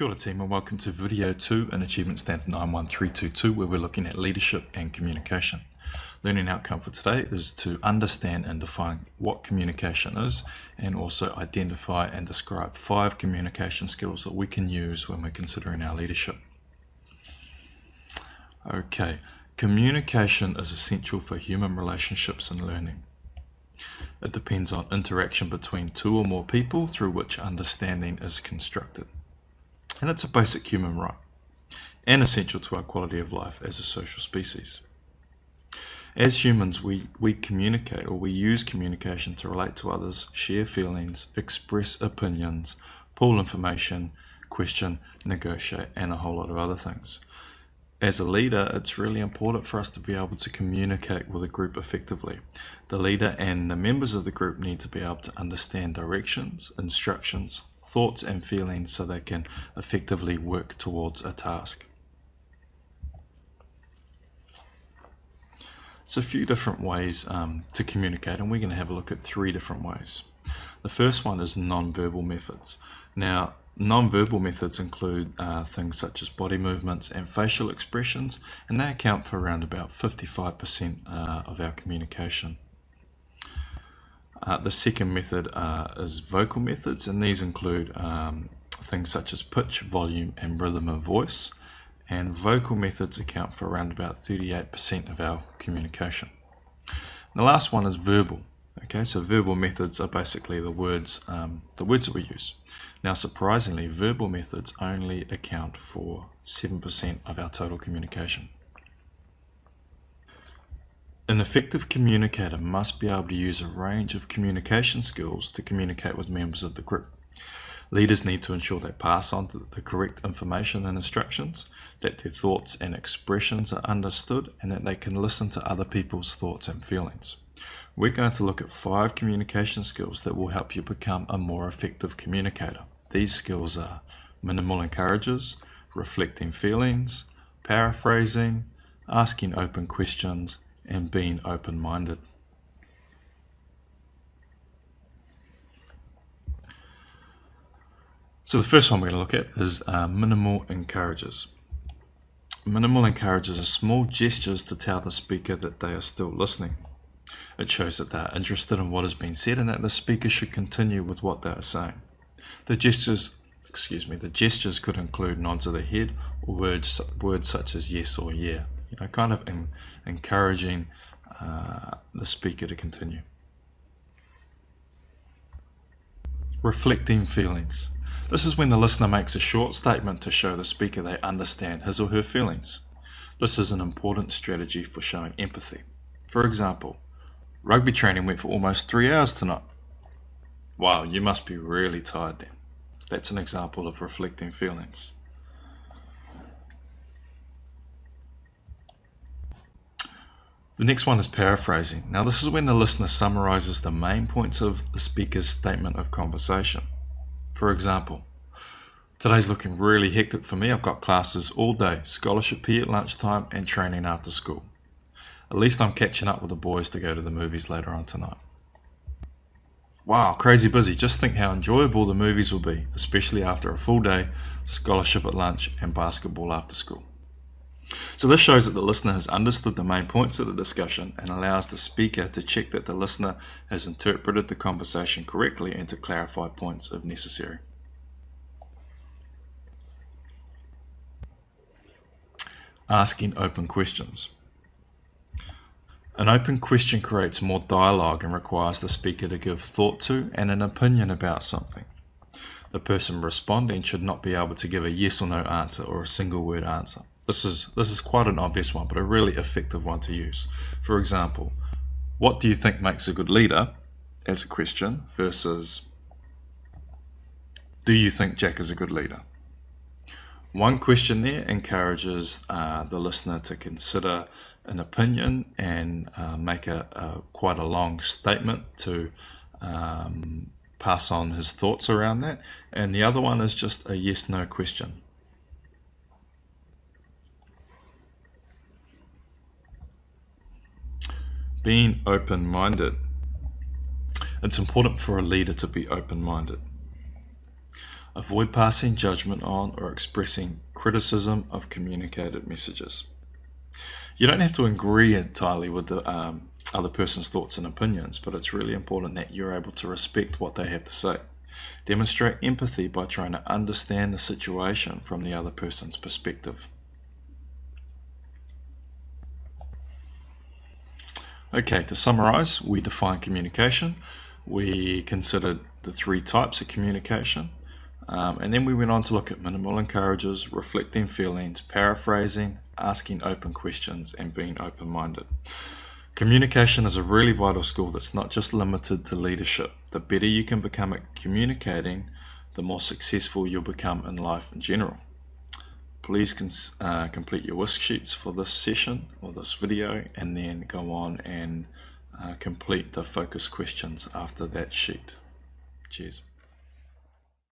Kia ora team, and welcome to video 2 in Achievement Standard 91322, where we're looking at leadership and communication. Learning outcome for today is to understand and define what communication is, and also identify and describe 5 communication skills that we can use when we're considering our leadership. Okay, communication is essential for human relationships and learning. It depends on interaction between 2 or more people through which understanding is constructed. And it's a basic human right and essential to our quality of life as a social species. As humans, we communicate, or we use communication to relate to others, share feelings, express opinions, pool information, question, negotiate, and a whole lot of other things. As a leader, it's really important for us to be able to communicate with a group effectively. The leader and the members of the group need to be able to understand directions, instructions, thoughts and feelings so they can effectively work towards a task. It's a few different ways to communicate, and we're going to have a look at 3 different ways. The first one is non-verbal methods. Now, non-verbal methods include things such as body movements and facial expressions, and they account for around about 55% of our communication. The second method is vocal methods, and these include things such as pitch, volume, and rhythm of voice. And vocal methods account for around about 38% of our communication. And the last one is verbal. Okay, so verbal methods are basically the words that we use. Now, surprisingly, verbal methods only account for 7% of our total communication. An effective communicator must be able to use a range of communication skills to communicate with members of the group. Leaders need to ensure they pass on the correct information and instructions, that their thoughts and expressions are understood, and that they can listen to other people's thoughts and feelings. We're going to look at 5 communication skills that will help you become a more effective communicator. These skills are minimal encourages, reflecting feelings, paraphrasing, asking open questions, and being open-minded. So the first one we're going to look at is minimal encourages. Minimal encourages are small gestures to tell the speaker that they are still listening. It shows that they are interested in what has been said and that the speaker should continue with what they are saying. The gestures could include nods of the head or words such as yes or yeah, kind of encouraging the speaker to continue. Reflecting feelings. This is when the listener makes a short statement to show the speaker they understand his or her feelings. This is an important strategy for showing empathy. For example, rugby training went for almost 3 hours tonight. Wow, you must be really tired then. That's an example of reflecting feelings. The next one is paraphrasing. Now, this is when the listener summarizes the main points of the speaker's statement of conversation. For example, today's looking really hectic for me. I've got classes all day, scholarship PE at lunchtime, and training after school. At least I'm catching up with the boys to go to the movies later on tonight. Wow, crazy busy. Just think how enjoyable the movies will be, especially after a full day, scholarship at lunch, and basketball after school. So this shows that the listener has understood the main points of the discussion and allows the speaker to check that the listener has interpreted the conversation correctly and to clarify points if necessary. Asking open questions. An open question creates more dialogue and requires the speaker to give thought to and an opinion about something. The person responding should not be able to give a yes or no answer or a single word answer. This is quite an obvious one, but a really effective one to use. For example, what do you think makes a good leader as a question versus do you think Jack is a good leader? One question there encourages the listener to consider an opinion and make quite a long statement to pass on his thoughts around that. And the other one is just a yes-no question. Being open-minded. It's important for a leader to be open-minded. Avoid passing judgment on or expressing criticism of communicated messages. You don't have to agree entirely with the other person's thoughts and opinions, but it's really important that you're able to respect what they have to say. Demonstrate empathy by trying to understand the situation from the other person's perspective. Okay, to summarize, we define communication. We considered the 3 types of communication. And then we went on to look at minimal encourages, reflecting feelings, paraphrasing, asking open questions, and being open-minded. Communication is a really vital skill that's not just limited to leadership. The better you can become at communicating, the more successful you'll become in life in general. Please complete your worksheets for this session or this video, and then go on and complete the focus questions after that sheet. Cheers.